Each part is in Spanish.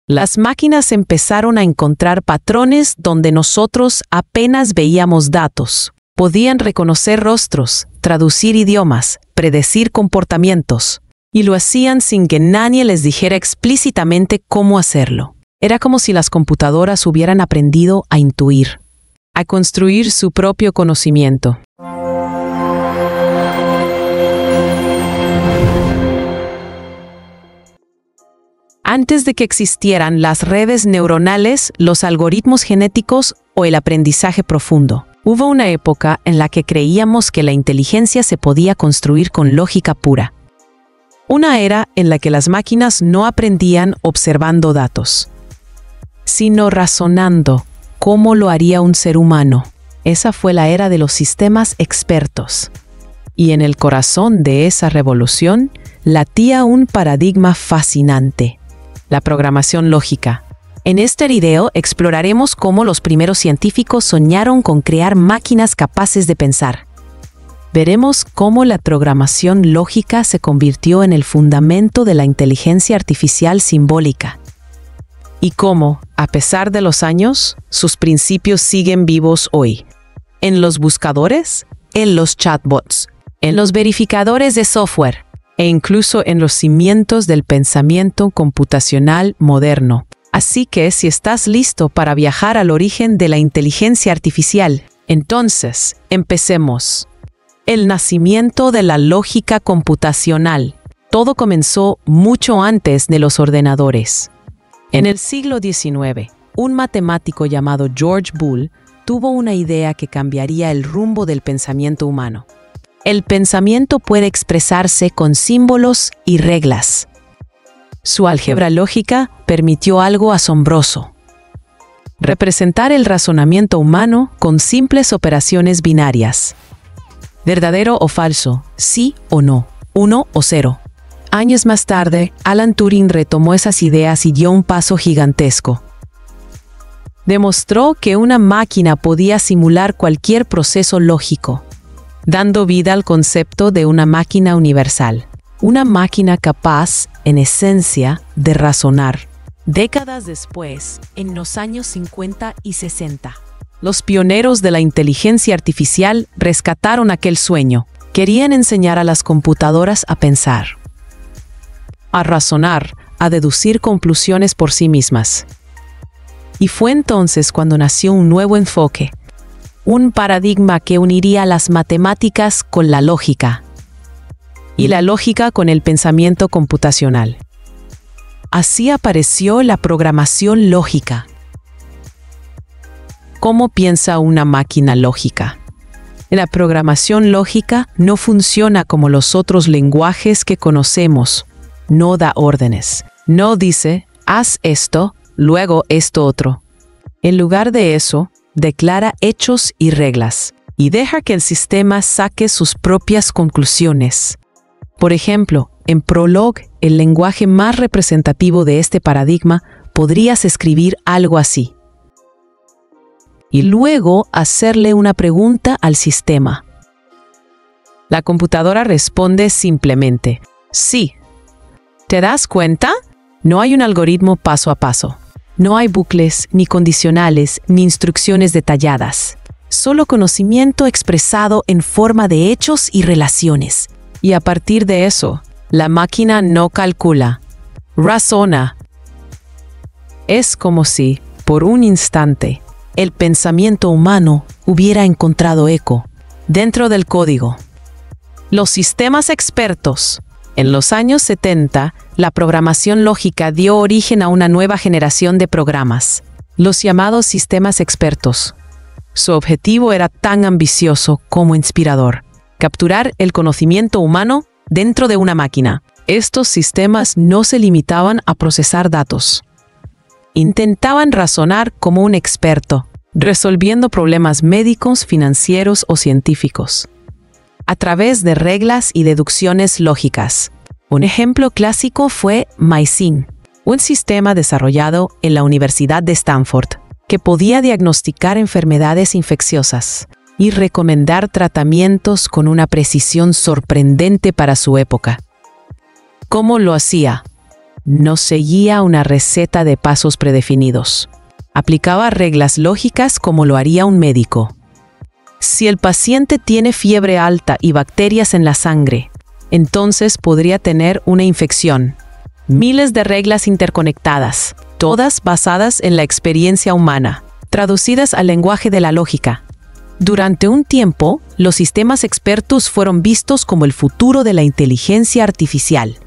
Las máquinas empezaron a encontrar patrones donde nosotros apenas veíamos datos. Podían reconocer rostros, traducir idiomas, predecir comportamientos, y lo hacían sin que nadie les dijera explícitamente cómo hacerlo. Era como si las computadoras hubieran aprendido a intuir, a construir su propio conocimiento. Antes de que existieran las redes neuronales, los algoritmos genéticos o el aprendizaje profundo, hubo una época en la que creíamos que la inteligencia se podía construir con lógica pura. Una era en la que las máquinas no aprendían observando datos, sino razonando cómo lo haría un ser humano. Esa fue la era de los sistemas expertos. Y en el corazón de esa revolución latía un paradigma fascinante: la programación lógica. En este video exploraremos cómo los primeros científicos soñaron con crear máquinas capaces de pensar. Veremos cómo la programación lógica se convirtió en el fundamento de la inteligencia artificial simbólica. Y cómo, a pesar de los años, sus principios siguen vivos hoy. En los buscadores, en los chatbots, en los verificadores de software, e incluso en los cimientos del pensamiento computacional moderno. Así que si estás listo para viajar al origen de la inteligencia artificial, entonces empecemos. El nacimiento de la lógica computacional. Todo comenzó mucho antes de los ordenadores. En el siglo XIX, un matemático llamado George Boole tuvo una idea que cambiaría el rumbo del pensamiento humano. El pensamiento puede expresarse con símbolos y reglas. Su álgebra lógica permitió algo asombroso: representar el razonamiento humano con simples operaciones binarias. Verdadero o falso, sí o no, 1 o 0. Años más tarde, Alan Turing retomó esas ideas y dio un paso gigantesco. Demostró que una máquina podía simular cualquier proceso lógico, dando vida al concepto de una máquina universal. Una máquina capaz, en esencia, de razonar. Décadas después, en los años 50 y 60, los pioneros de la inteligencia artificial rescataron aquel sueño. Querían enseñar a las computadoras a pensar, a razonar, a deducir conclusiones por sí mismas. Y fue entonces cuando nació un nuevo enfoque, un paradigma que uniría las matemáticas con la lógica y la lógica con el pensamiento computacional. Así apareció la programación lógica. ¿Cómo piensa una máquina lógica? La programación lógica no funciona como los otros lenguajes que conocemos. No da órdenes. No dice, haz esto, luego esto otro. En lugar de eso, declara hechos y reglas, y deja que el sistema saque sus propias conclusiones. Por ejemplo, en Prolog, el lenguaje más representativo de este paradigma, podrías escribir algo así. Y luego hacerle una pregunta al sistema. La computadora responde simplemente, sí. ¿Te das cuenta? No hay un algoritmo paso a paso. No hay bucles, ni condicionales, ni instrucciones detalladas. Solo conocimiento expresado en forma de hechos y relaciones. Y a partir de eso, la máquina no calcula, razona. Es como si, por un instante, el pensamiento humano hubiera encontrado eco dentro del código. Los sistemas expertos. En los años 70, la programación lógica dio origen a una nueva generación de programas, los llamados sistemas expertos. Su objetivo era tan ambicioso como inspirador: capturar el conocimiento humano dentro de una máquina. Estos sistemas no se limitaban a procesar datos. Intentaban razonar como un experto, resolviendo problemas médicos, financieros o científicos, a través de reglas y deducciones lógicas. Un ejemplo clásico fue MySyn, un sistema desarrollado en la Universidad de Stanford, que podía diagnosticar enfermedades infecciosas y recomendar tratamientos con una precisión sorprendente para su época. ¿Cómo lo hacía? no seguía una receta de pasos predefinidos. Aplicaba reglas lógicas como lo haría un médico. Si el paciente tiene fiebre alta y bacterias en la sangre, entonces podría tener una infección. Miles de reglas interconectadas, todas basadas en la experiencia humana, traducidas al lenguaje de la lógica. Durante un tiempo, los sistemas expertos fueron vistos como el futuro de la inteligencia artificial.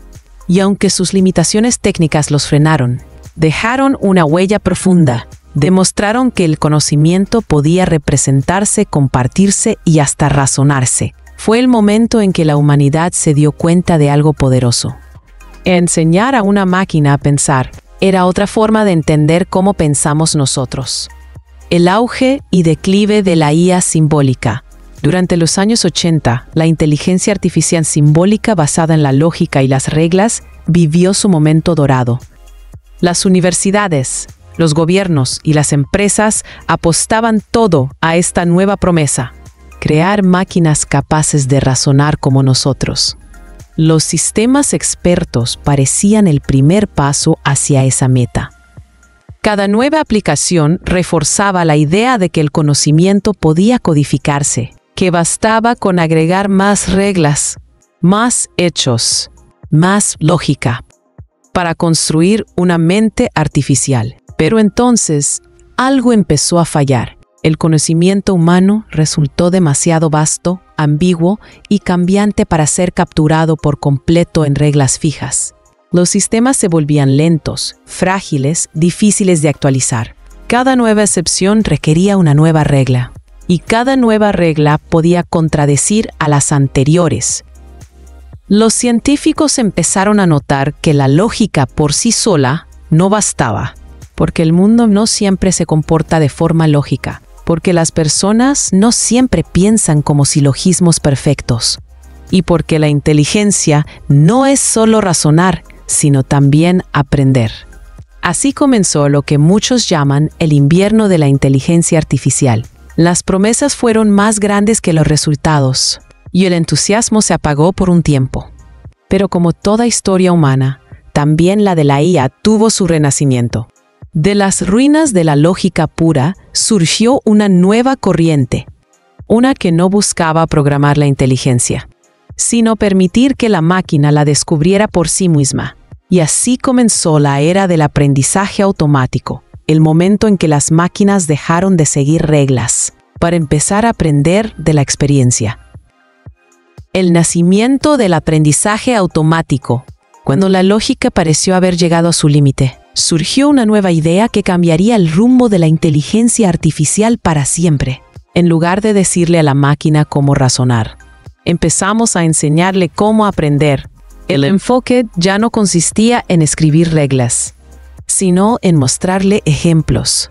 Y aunque sus limitaciones técnicas los frenaron, dejaron una huella profunda. Demostraron que el conocimiento podía representarse, compartirse y hasta razonarse. Fue el momento en que la humanidad se dio cuenta de algo poderoso. Enseñar a una máquina a pensar era otra forma de entender cómo pensamos nosotros. El auge y declive de la IA simbólica. Durante los años 80, la inteligencia artificial simbólica basada en la lógica y las reglas vivió su momento dorado. Las universidades, los gobiernos y las empresas apostaban todo a esta nueva promesa: crear máquinas capaces de razonar como nosotros. Los sistemas expertos parecían el primer paso hacia esa meta. Cada nueva aplicación reforzaba la idea de que el conocimiento podía codificarse, que bastaba con agregar más reglas, más hechos, más lógica, para construir una mente artificial. Pero entonces, algo empezó a fallar. El conocimiento humano resultó demasiado vasto, ambiguo y cambiante para ser capturado por completo en reglas fijas. Los sistemas se volvían lentos, frágiles, difíciles de actualizar. Cada nueva excepción requería una nueva regla, y cada nueva regla podía contradecir a las anteriores. Los científicos empezaron a notar que la lógica por sí sola no bastaba, porque el mundo no siempre se comporta de forma lógica, porque las personas no siempre piensan como silogismos perfectos, y porque la inteligencia no es solo razonar, sino también aprender. Así comenzó lo que muchos llaman el invierno de la inteligencia artificial. Las promesas fueron más grandes que los resultados, y el entusiasmo se apagó por un tiempo. Pero como toda historia humana, también la de la IA tuvo su renacimiento. De las ruinas de la lógica pura surgió una nueva corriente, una que no buscaba programar la inteligencia, sino permitir que la máquina la descubriera por sí misma. Y así comenzó la era del aprendizaje automático, el momento en que las máquinas dejaron de seguir reglas para empezar a aprender de la experiencia. El nacimiento del aprendizaje automático. Cuando la lógica pareció haber llegado a su límite, surgió una nueva idea que cambiaría el rumbo de la inteligencia artificial para siempre. En lugar de decirle a la máquina cómo razonar, empezamos a enseñarle cómo aprender. El enfoque ya no consistía en escribir reglas, sino en mostrarle ejemplos.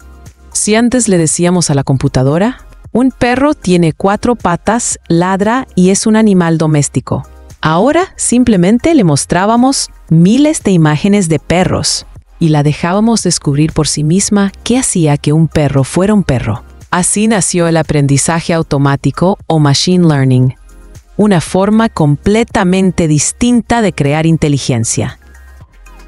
Si antes le decíamos a la computadora, un perro tiene 4 patas, ladra y es un animal doméstico. Ahora simplemente le mostrábamos miles de imágenes de perros y la dejábamos descubrir por sí misma qué hacía que un perro fuera un perro. Así nació el aprendizaje automático o machine learning, una forma completamente distinta de crear inteligencia.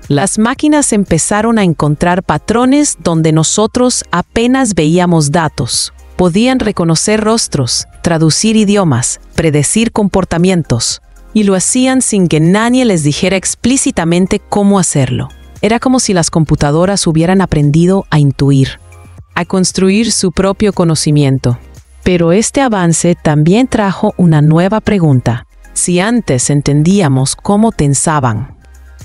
Las máquinas empezaron a encontrar patrones donde nosotros apenas veíamos datos. Podían reconocer rostros, traducir idiomas, predecir comportamientos, y lo hacían sin que nadie les dijera explícitamente cómo hacerlo. Era como si las computadoras hubieran aprendido a intuir, a construir su propio conocimiento. Pero este avance también trajo una nueva pregunta. Si antes entendíamos cómo pensaban,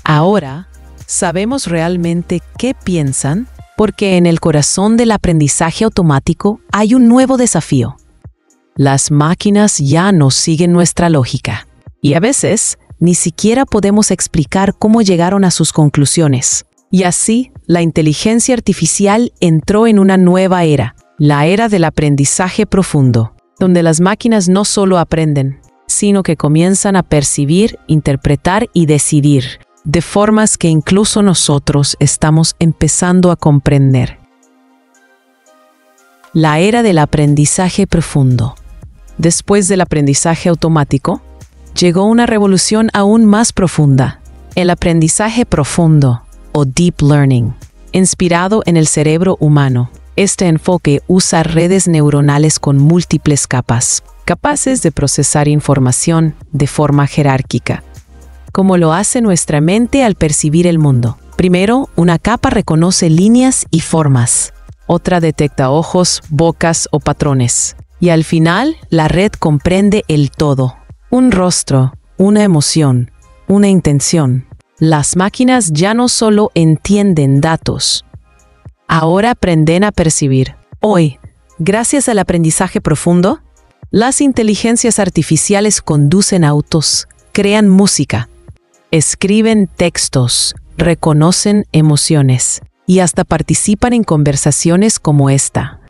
ahora ¿sabemos realmente qué piensan? Porque en el corazón del aprendizaje automático hay un nuevo desafío. Las máquinas ya no siguen nuestra lógica, y a veces ni siquiera podemos explicar cómo llegaron a sus conclusiones. Y así, la inteligencia artificial entró en una nueva era, la era del aprendizaje profundo, donde las máquinas no solo aprenden, sino que comienzan a percibir, interpretar y decidir, de formas que incluso nosotros estamos empezando a comprender. La era del aprendizaje profundo. Después del aprendizaje automático, llegó una revolución aún más profunda, El aprendizaje profundo, o deep learning, inspirado en el cerebro humano. Este enfoque usa redes neuronales con múltiples capas, capaces de procesar información de forma jerárquica, como lo hace nuestra mente al percibir el mundo. Primero, una capa reconoce líneas y formas. Otra detecta ojos, bocas o patrones. Y al final, la red comprende el todo. Un rostro, una emoción, una intención. Las máquinas ya no solo entienden datos, ahora aprenden a percibir. Hoy, gracias al aprendizaje profundo, las inteligencias artificiales conducen autos, crean música, escriben textos, reconocen emociones y hasta participan en conversaciones como esta.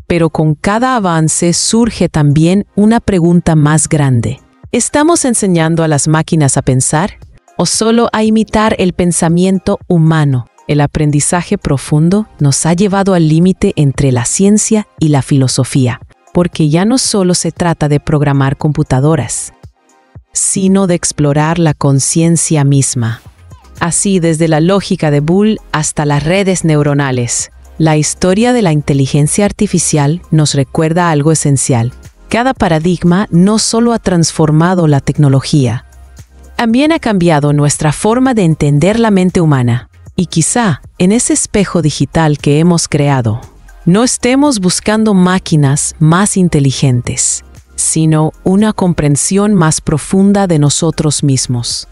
Pero con cada avance surge también una pregunta más grande. ¿Estamos enseñando a las máquinas a pensar o solo a imitar el pensamiento humano? El aprendizaje profundo nos ha llevado al límite entre la ciencia y la filosofía, porque ya no solo se trata de programar computadoras, sino de explorar la conciencia misma. Así, desde la lógica de Boole hasta las redes neuronales, la historia de la inteligencia artificial nos recuerda algo esencial. Cada paradigma no solo ha transformado la tecnología, también ha cambiado nuestra forma de entender la mente humana. Y quizá, en ese espejo digital que hemos creado, no estemos buscando máquinas más inteligentes, sino una comprensión más profunda de nosotros mismos.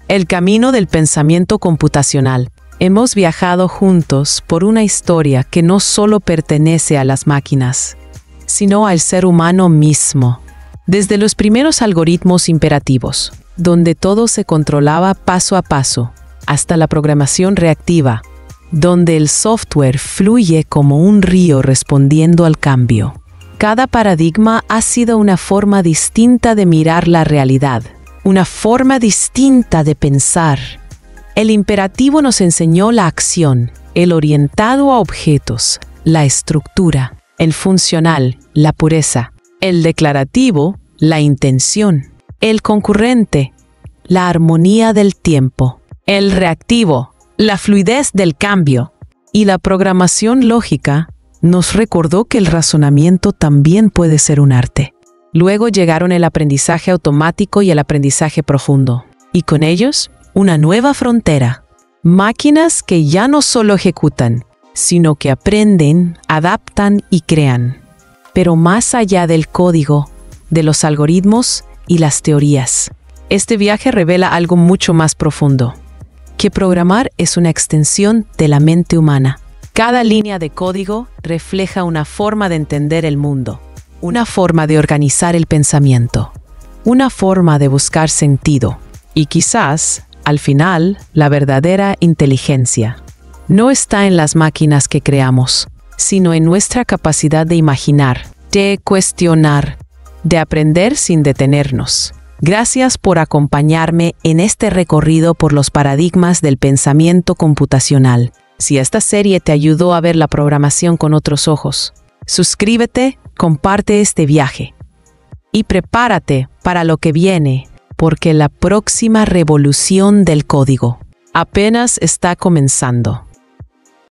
El camino del pensamiento computacional. Hemos viajado juntos por una historia que no solo pertenece a las máquinas, sino al ser humano mismo. Desde los primeros algoritmos imperativos, donde todo se controlaba paso a paso, hasta la programación reactiva, donde el software fluye como un río respondiendo al cambio. Cada paradigma ha sido una forma distinta de mirar la realidad, una forma distinta de pensar. El imperativo nos enseñó la acción, el orientado a objetos, la estructura, el funcional, la pureza, el declarativo, la intención, el concurrente, la armonía del tiempo, el reactivo, la fluidez del cambio. Y la programación lógica nos recordó que el razonamiento también puede ser un arte. Luego llegaron el aprendizaje automático y el aprendizaje profundo, y con ellos, una nueva frontera. Máquinas que ya no solo ejecutan, sino que aprenden, adaptan y crean. Pero más allá del código, de los algoritmos y las teorías, este viaje revela algo mucho más profundo, que programar es una extensión de la mente humana. Cada línea de código refleja una forma de entender el mundo, una forma de organizar el pensamiento, una forma de buscar sentido. Y quizás, al final, la verdadera inteligencia no está en las máquinas que creamos, sino en nuestra capacidad de imaginar, de cuestionar, de aprender sin detenernos. Gracias por acompañarme en este recorrido por los paradigmas del pensamiento computacional. Si esta serie te ayudó a ver la programación con otros ojos, suscríbete, comparte este viaje y prepárate para lo que viene, porque la próxima revolución del código apenas está comenzando.